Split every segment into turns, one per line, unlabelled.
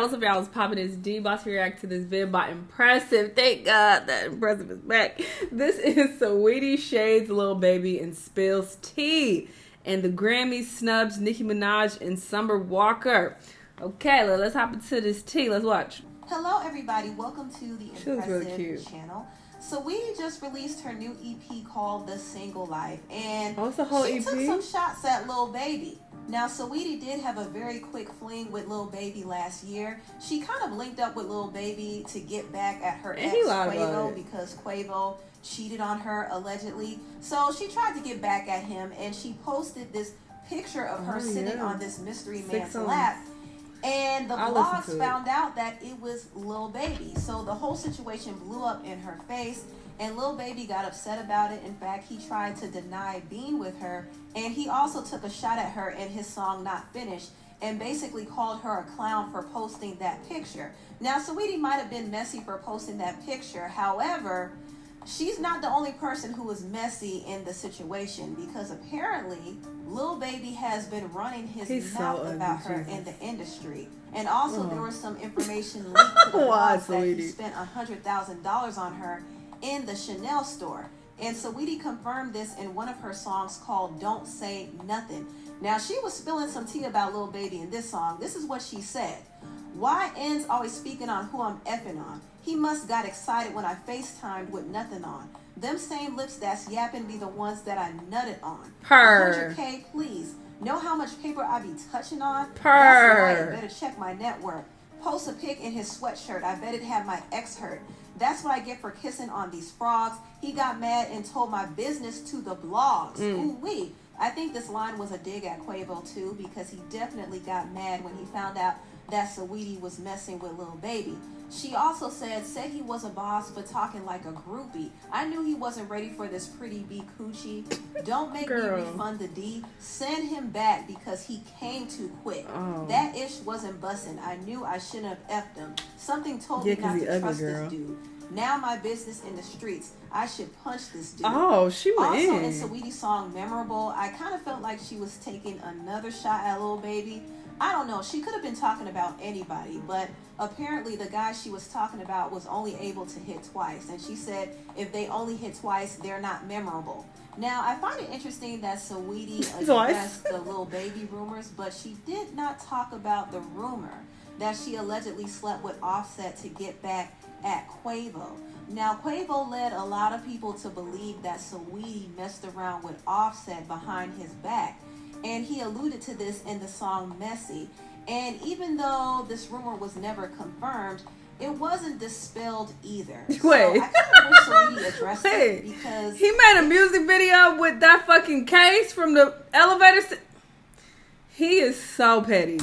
What's up, y'all? I was popping this D. About to react to this vid by Impressive. Thank God that Impressive is back. This is Saweetie Shades Lil Baby and Spills Tea. And the Grammys snubs Nicki Minaj and Summer Walker. Okay, let's hop into this tea. Let's watch.
Hello, everybody. Welcome to the Impressive
really
channel. Saweetie just released her new EP called The Single Life, and
it's a whole
she
EP?
took some shots at Lil Baby. Now, Saweetie did have a very quick fling with Lil Baby last year. She kind of linked up with Lil Baby to get back at her ex Quavo because Quavo cheated on her allegedly. So she tried to get back at him, and she posted this picture of her sitting on this mystery man's lap. And the blogs found out that it was Lil Baby. So the whole situation blew up in her face, and Lil Baby got upset about it. In fact, he tried to deny being with her, and he also took a shot at her in his song Not Finished and basically called her a clown for posting that picture. Now, Saweetie might have been messy for posting that picture. However, she's not the only person who was messy in the situation, because apparently Lil Baby has been running his mouth about her in the industry. And also there was some information leaked to the blog that he spent $100,000 on her in the Shanell store. And Saweetie confirmed this in one of her songs called Don't Say Nothing. Now, she was spilling some tea about Lil Baby in this song. This is what she said. YN's always speaking on who I'm effing on. He must got excited when I FaceTimed with nothing on. Them same lips that's yapping be the ones that I nutted on. 100K, please. Know how much paper I be touching on? That's right. Better check my network. Post a pic in his sweatshirt. I bet it had my ex hurt. That's what I get for kissing on these frogs. He got mad and told my business to the blogs. Ooh-wee. I think this line was a dig at Quavo too, because he definitely got mad when he found out that Saweetie was messing with Lil Baby. She also said he was a boss but talking like a groupie. I knew he wasn't ready for this pretty B coochie. Don't make me refund the D. Send him back because he came too quick. That ish wasn't bussin'. I knew I shouldn't have effed him. Something told me not to trust this dude. Now my business in the streets. I should punch this dude.
She went
also in Saweetie's song Memorable, I kind of felt like she was taking another shot at Lil Baby. I don't know. She could have been talking about anybody, but apparently the guy she was talking about was only able to hit twice. And she said if they only hit twice, they're not memorable. Now, I find it interesting that Saweetie addressed the Lil Baby rumors, but she did not talk about the rumor that she allegedly slept with Offset to get back at Quavo. Now, Quavo led a lot of people to believe that Saweetie messed around with Offset behind his back. And he alluded to this in the song Messy. And even though this rumor was never confirmed, it wasn't dispelled either.
Wait.
So I kind of wish Saweetie addressed it, because
he made a music video with that fucking case from the elevator. He is so petty.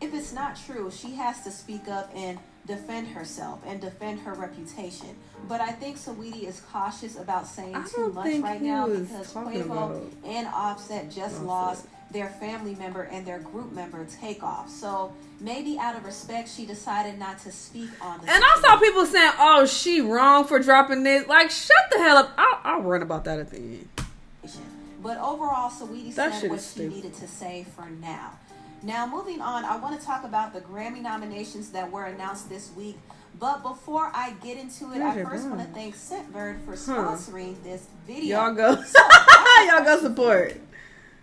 If it's not true, she has to speak up and defend herself and defend her reputation. But I think Saweetie is cautious about saying too much right now, because Quavo and Offset just lost their family member and their group member Takeoff. So maybe out of respect, she decided not to speak on this.
And I saw people saying, oh, she wrong for dropping this. Like, shut the hell up. I'll run about that at the end.
But overall, Saweetie said what she needed to say for now. Now, moving on, I want to talk about the Grammy nominations that were announced this week. But before I get into it, I first want to thank Scentbird for sponsoring this video.
Y'all go. Y'all go support.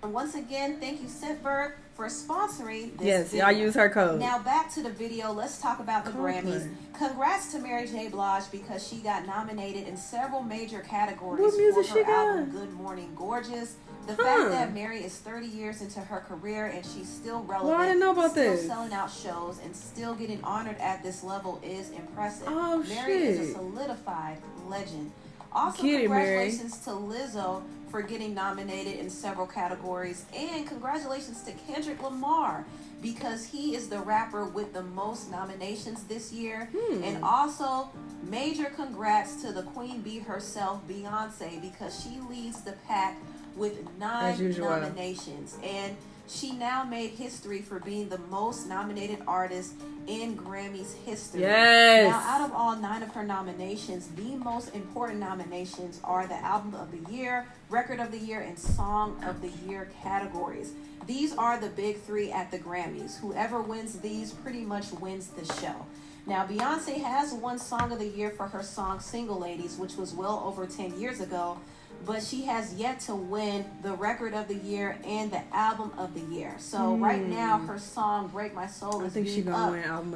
And once again, thank you, Scentbird, for sponsoring this video.
Y'all use her code.
Now, back to the video. Let's talk about the Grammys. Congrats to Mary J. Blige, because she got nominated in several major categories for her album Good Morning Gorgeous. The fact that Mary is 30 years into her career and she's still relevant,
I didn't know about
still selling out shows, and still getting honored at this level is impressive. Mary is a solidified legend. Also, congratulations to Lizzo for getting nominated in several categories, and congratulations to Kendrick Lamar, because he is the rapper with the most nominations this year. And also, major congrats to the Queen Bee herself, Beyonce, because she leads the pack with 9 nominations. And She now made history for being the most nominated artist in Grammy's history.
Yes.
Now, out of all 9 of her nominations, the most important nominations are the Album of the Year, Record of the Year, and Song of the Year categories. These are the big 3 at the Grammys. Whoever wins these pretty much wins the show. Now, Beyonce has won Song of the Year for her song Single Ladies, which was well over 10 years ago, but she has yet to win the Record of the Year and the Album of the Year. So right now, her song Break My Soul is being up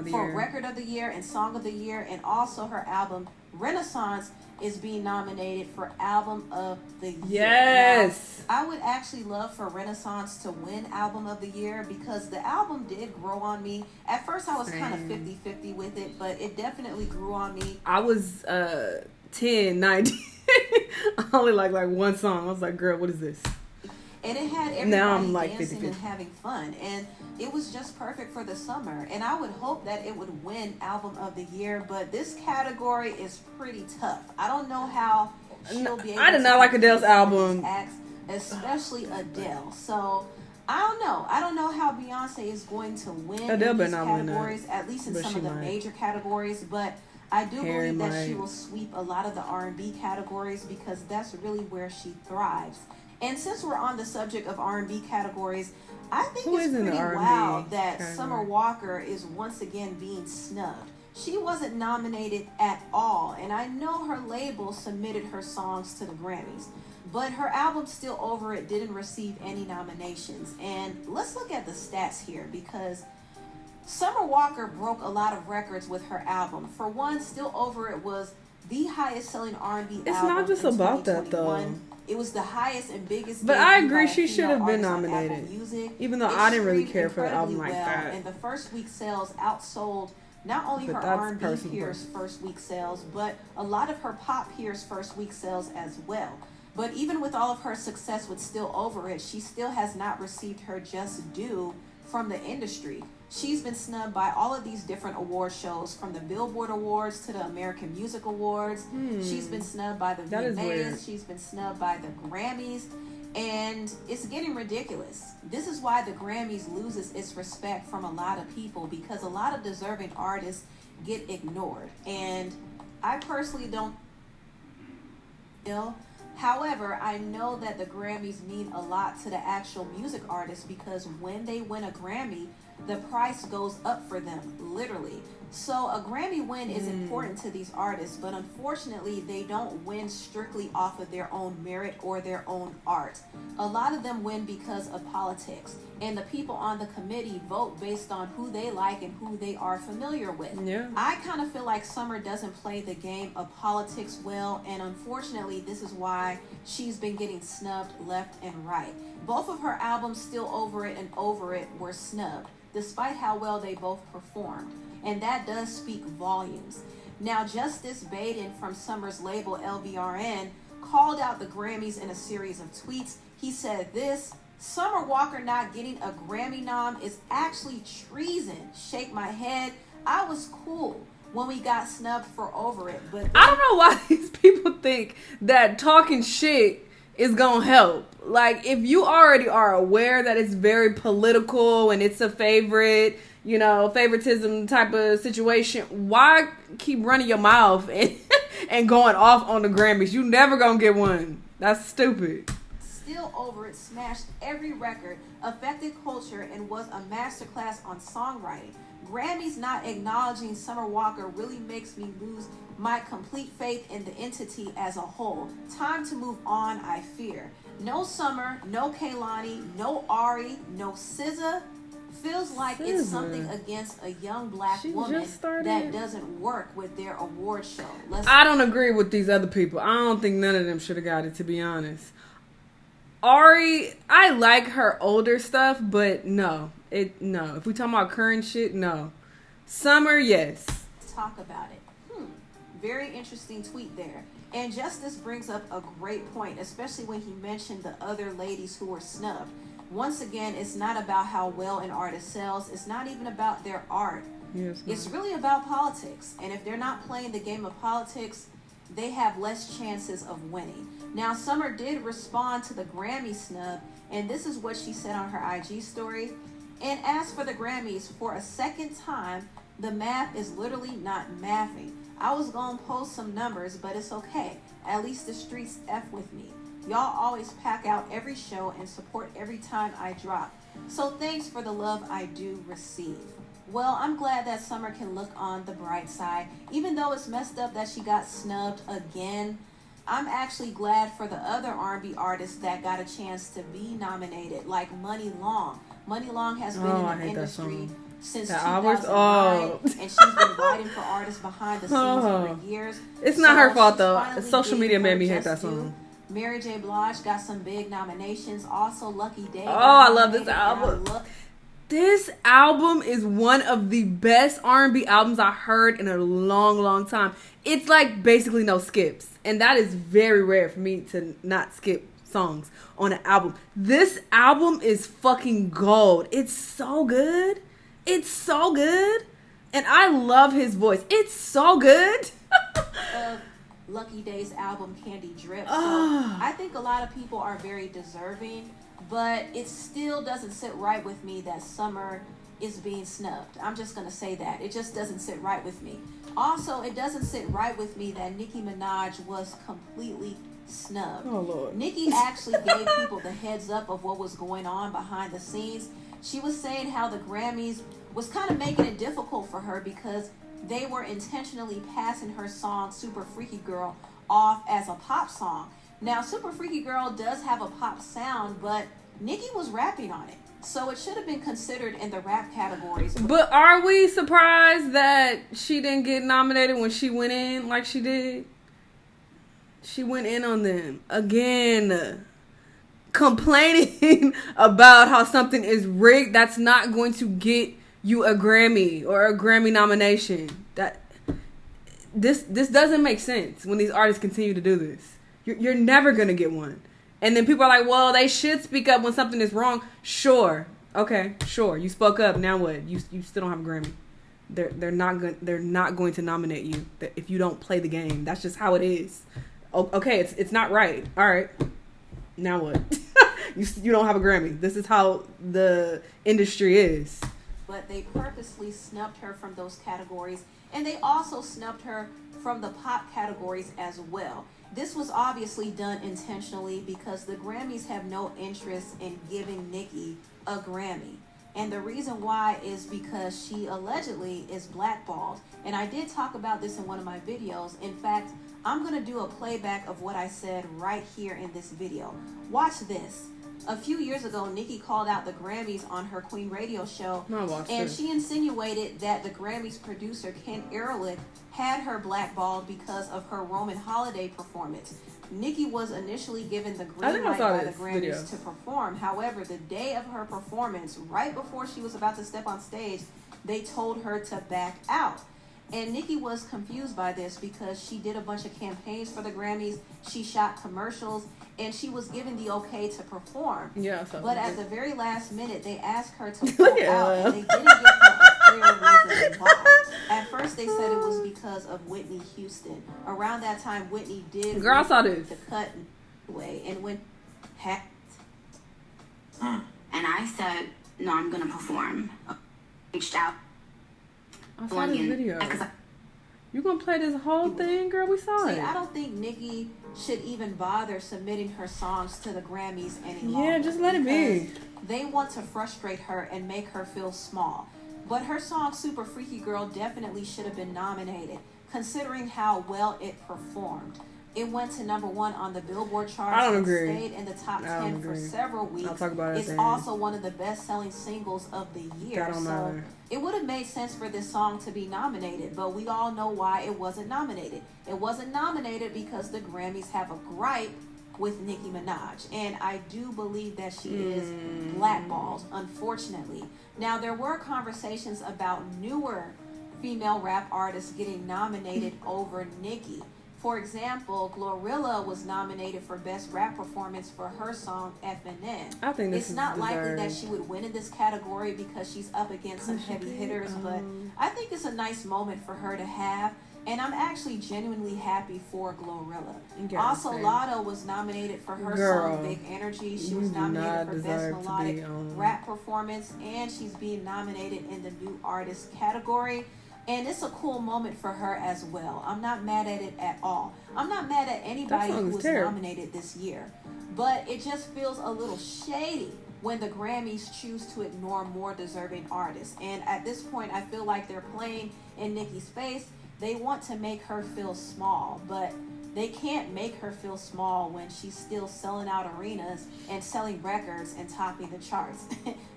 for Record of the Year and Song of the Year, and also her album Renaissance is being nominated for Album of the Year.
Yes.
Now, I would actually love for Renaissance to win Album of the Year because the album did grow on me. At first, I was kind of 50-50 with it, but it definitely grew on me.
I was 10, 19. I only like one song. I was like, girl, what is this?
And it had everybody dancing and having fun. And it was just perfect for the summer. And I would hope that it would win Album of the Year. But this category is pretty tough. I don't know how she'll be able
I did not like Adele's album.
Acts, especially Adele. So I don't know. I don't know how Beyonce is going to win in these categories, at least in some of the major categories. But I do believe that she will sweep a lot of the R&B categories because that's really where she thrives. And since we're on the subject of R&B categories, I think it's pretty wild that Summer Walker is once again being snubbed. She wasn't nominated at all, and I know her label submitted her songs to the Grammys, but her album Still Over It didn't receive any nominations. And let's look at the stats here because Summer Walker broke a lot of records with her album. For one, Still Over It was the highest selling R&B album.
It's not just about that though.
It was the highest and biggest.
But I agree, she should have been nominated. Even though I didn't really care for the album like that.
And the first week sales outsold not only her R&B peers' first week sales, but a lot of her pop peers' first week sales as well. But even with all of her success with Still Over It, she still has not received her just due from the industry. She's been snubbed by all of these different award shows, from the Billboard Awards to the American Music Awards. She's been snubbed by the VMAs. She's been snubbed by the Grammys. And it's getting ridiculous. This is why the Grammys loses its respect from a lot of people, because a lot of deserving artists get ignored. And I personally don't feel. However, I know that the Grammys mean a lot to the actual music artists because when they win a Grammy, the price goes up for them, literally. So a Grammy win is important to these artists, but unfortunately, they don't win strictly off of their own merit or their own art. A lot of them win because of politics, and the people on the committee vote based on who they like and who they are familiar with.
Yeah.
I kind of feel like Summer doesn't play the game of politics well, and unfortunately, this is why she's been getting snubbed left and right. Both of her albums, Still Over It and Over It, were snubbed, despite how well they both performed. And that does speak volumes. Now, Justice Baden from Summer's label LVRN called out the Grammys in a series of tweets. He said this: Summer Walker not getting a Grammy nom is actually treason. Shake my head. I was cool when we got snubbed for Over It. But
I don't know why these people think that talking shit is gonna help. Like, if you already are aware that it's very political and it's a favorite, favoritism type of situation, why keep running your mouth and going off on the Grammys? You never gonna get one. That's stupid.
Still Over It smashed every record, affected culture, and was a masterclass on songwriting. Grammys not acknowledging Summer Walker really makes me lose my complete faith in the entity as a whole. Time to move on, I fear. No Summer, no Kehlani, no Ari, no SZA. Feels like it's something against a young black woman that doesn't work with their award show.
I don't agree with these other people. I don't think none of them should have got it, to be honest. Ari, I like her older stuff, but no. If we talking about current shit, no. Summer, yes.
Let's talk about it. Very interesting tweet there. And Justice brings up a great point, especially when he mentioned the other ladies who were snubbed. Once again, it's not about how well an artist sells. It's not even about their art.
Yes,
it's really about politics. And if they're not playing the game of politics, they have less chances of winning. Now, Summer did respond to the Grammy snub And this is what she said on her IG story. And as for the Grammys, for a second time, the math is literally not mathing. I was gonna post some numbers, but it's okay. At least the streets F with me. Y'all always pack out every show and support every time I drop. So thanks for the love I do receive. Well, I'm glad that Summer can look on the bright side. Even though it's messed up that she got snubbed again, I'm actually glad for the other R&B artists that got a chance to be nominated, like Money Long. Money Long has been in the industry since 2009, and she's been writing for artists behind the scenes for years.
It's not her fault, though. Social media made me hate that song.
Mary J. Blige got some big nominations. Also, Lucky Day.
Oh, I love this album. This album is one of the best R&B albums I heard in a long, long time. It's like basically no skips. And that is very rare for me to not skip songs on an album. This album is fucking gold. It's so good. It's so good. And I love his voice. It's so good.
Lucky Day's album, Candy Drip. So I think a lot of people are very deserving. But it still doesn't sit right with me that Summer is being snubbed. I'm just going to say that. It just doesn't sit right with me. Also, it doesn't sit right with me that Nicki Minaj was completely snubbed.
Oh, Lord.
Nicki actually gave people the heads up of what was going on behind the scenes. She was saying how the Grammys was kind of making it difficult for her because they were intentionally passing her song, Super Freaky Girl, off as a pop song. Now, Super Freaky Girl does have a pop sound, but Nicki was rapping on it. So it should have been considered in the rap categories.
But are we surprised that she didn't get nominated when she went in like she did? She went in on them. Again, complaining about how something is rigged, that's not going to get you a Grammy or a Grammy nomination. This doesn't make sense when these artists continue to do this. You're never going to get one. And then people are like, well, they should speak up when something is wrong. Sure. Okay, sure. You spoke up. Now what? You still don't have a Grammy. They're not going to nominate you if you don't play the game. That's just how it is. Okay, it's not right. All right. Now what? you don't have a Grammy. This is how the industry is.
But they purposely snubbed her from those categories. And they also snubbed her from the pop categories as well. This was obviously done intentionally because the Grammys have no interest in giving Nicki a Grammy. And the reason why is because she allegedly is blackballed. And I did talk about this in one of my videos. In fact, I'm going to do a playback of what I said right here in this video. Watch this. A few years ago, Nicki called out the Grammys on her Queen Radio show, and she insinuated that the Grammys producer, Ken Ehrlich, had her blackballed because of her Roman holiday performance. Nicki was initially given the green light by the Grammys to perform. However, the day of her performance, right before she was about to step on stage, they told her to back out. And Nicki was confused by this because she did a bunch of campaigns for the Grammys. She shot commercials. And she was given the okay to perform.
Yeah,
but at the very last minute, they asked her to pull out, and they didn't give her a clear reason why. At first, they said it was because of Whitney Houston. Around that time, Whitney did
the
cut away and went hacked.
And I said, no, I'm going to perform. Reached out.
I saw this video. You gonna play this whole thing, girl? We saw it.
I don't think Nicki should even bother submitting her songs to the Grammys any longer.
Yeah, just let it be.
They want to frustrate her and make her feel small. But her song Super Freaky Girl definitely should have been nominated, considering how well it performed. It went to #1 on the Billboard charts.
I don't agree.
Stayed in the top 10 for several weeks.
I'll talk about it.
It's also one of the best-selling singles of the year.
That don't matter.
It would have made sense for this song to be nominated, but we all know why it wasn't nominated. It wasn't nominated because the Grammys have a gripe with Nicki Minaj, and I do believe that she is blackballed, unfortunately. Now, there were conversations about newer female rap artists getting nominated over Nicki. For example, Glorilla was nominated for Best Rap Performance for her song FNN.
I think
it's not likely that she would win in this category because she's up against some heavy hitters, but I think it's a nice moment for her to have. And I'm actually genuinely happy for Glorilla. Also, Lotto was nominated for her song Big Energy. She was nominated for Best Melodic Rap Performance, and she's being nominated in the New Artist category. And it's a cool moment for her as well. I'm not mad at it at all. I'm not mad at anybody who was nominated this year. But it just feels a little shady when the Grammys choose to ignore more deserving artists. And at this point, I feel like they're playing in Nicki's face. They want to make her feel small, but they can't make her feel small when she's still selling out arenas and selling records and topping the charts.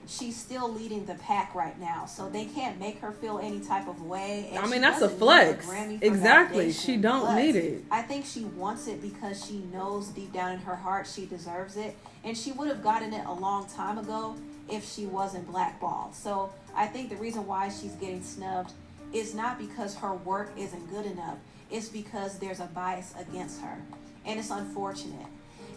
She's still leading the pack right now, so they can't make her feel any type of way. And
I mean, that's a flex. Exactly. She don't need it.
I think she wants it because she knows deep down in her heart she deserves it, and she would have gotten it a long time ago if she wasn't blackballed. So I think the reason why she's getting snubbed is not because her work isn't good enough. It's because there's a bias against her, and it's unfortunate.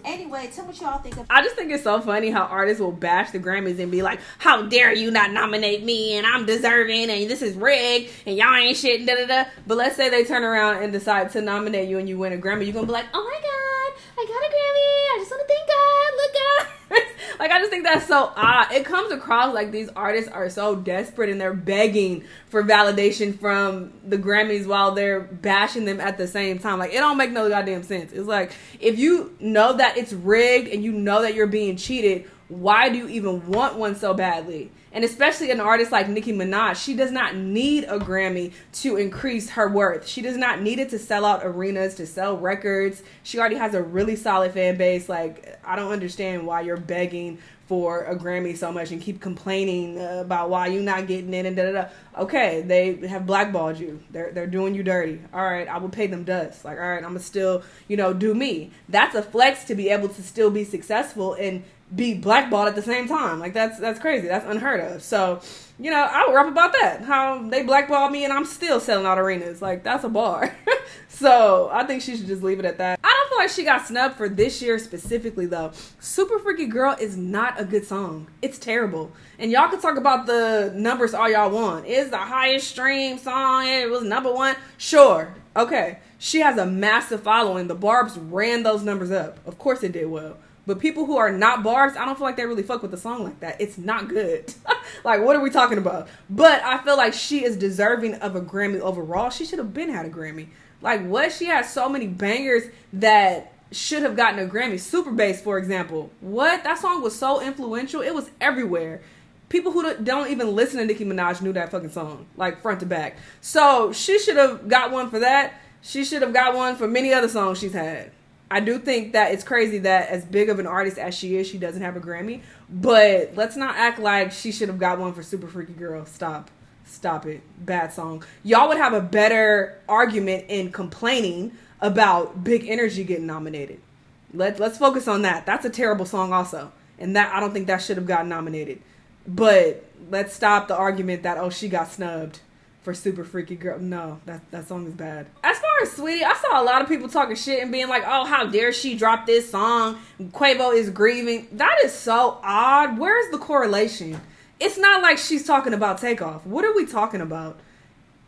Anyway, tell me what y'all think of.
I just think it's so funny how artists will bash the Grammys and be like, how dare you not nominate me, and I'm deserving, and this is rigged, and y'all ain't shit, and da-da-da. But let's say they turn around and decide to nominate you and you win a Grammy. You're going to be like, oh my God, I got a Grammy. I just want to thank God. Look, God. Like, I just think that's so odd. It comes across like these artists are so desperate and they're begging for validation from the Grammys while they're bashing them at the same time. Like, it don't make no goddamn sense. It's like, if you know that it's rigged and you know that you're being cheated, why do you even want one so badly? And especially an artist like Nicki Minaj, she does not need a Grammy to increase her worth. She does not need it to sell out arenas, to sell records. She already has a really solid fan base. Like, I don't understand why you're begging for a Grammy so much and keep complaining about why you're not getting it and da-da-da. Okay, they have blackballed you. They're doing you dirty. All right, I will pay them dust. Like, all right, I'm going to still, do me. That's a flex to be able to still be successful and be blackballed at the same time. Like, that's crazy. That's unheard of. So, I would rap about that. How they blackballed me and I'm still selling out arenas. Like, that's a bar. So, I think she should just leave it at that. I don't feel like she got snubbed for this year specifically, though. Super Freaky Girl is not a good song. It's terrible. And y'all can talk about the numbers all y'all want. It's the highest stream song. It was #1. Sure. Okay. She has a massive following. The Barbs ran those numbers up. Of course it did well. But people who are not Barbs, I don't feel like they really fuck with the song like that. It's not good. Like, what are we talking about? But I feel like she is deserving of a Grammy overall. She should have had a Grammy. Like, what? She has so many bangers that should have gotten a Grammy. Super Bass, for example. What? That song was so influential. It was everywhere. People who don't even listen to Nicki Minaj knew that fucking song, like, front to back. So she should have got one for that. She should have got one for many other songs she's had. I do think that it's crazy that as big of an artist as she is, she doesn't have a Grammy. But let's not act like she should have got one for Super Freaky Girl. Stop it. Bad song. Y'all would have a better argument in complaining about Big Energy getting nominated. Let's focus on that. That's a terrible song also. And that I don't think that should have gotten nominated. But let's stop the argument that, she got snubbed for Super Freaky Girl. No, that song is bad. As far as Saweetie, I saw a lot of people talking shit and being like, oh, how dare she drop this song? Quavo is grieving. That is so odd. Where's the correlation? It's not like she's talking about Takeoff. What are we talking about?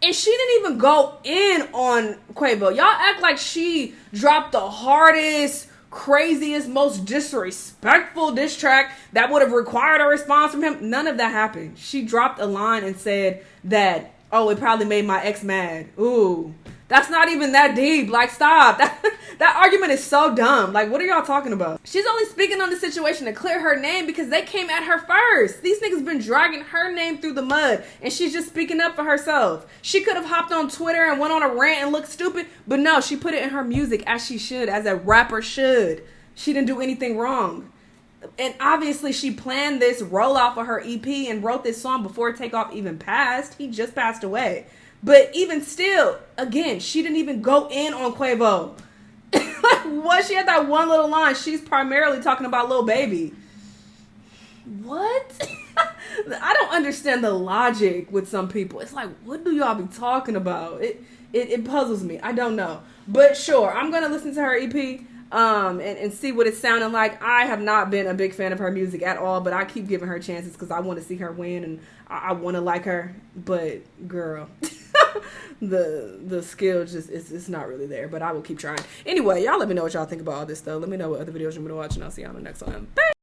And she didn't even go in on Quavo. Y'all act like she dropped the hardest, craziest, most disrespectful diss track that would have required a response from him. None of that happened. She dropped a line and said that, it probably made my ex mad. Ooh, that's not even that deep. Like, stop. That argument is so dumb. Like, what are y'all talking about? She's only speaking on the situation to clear her name because they came at her first. These niggas been dragging her name through the mud, and she's just speaking up for herself. She could have hopped on Twitter and went on a rant and looked stupid, but no, she put it in her music as she should, as a rapper should. She didn't do anything wrong. And obviously she planned this rollout for her EP and wrote this song before Takeoff even passed. He just passed away. But even still, again, she didn't even go in on Quavo. Like, what? She had that one little line. She's primarily talking about Lil Baby. What? I don't understand the logic with some people. It's like, what do y'all be talking about? It puzzles me. I don't know. But sure, I'm going to listen to her EP. And see what it's sounding like. I have not been a big fan of her music at all, but I keep giving her chances because I want to see her win and I want to like her. But girl, the skill just it's not really there, but I will keep trying. Anyway, y'all let me know what y'all think about all this stuff. Let me know what other videos you want me to watch, and I'll see y'all on the next one. Bye.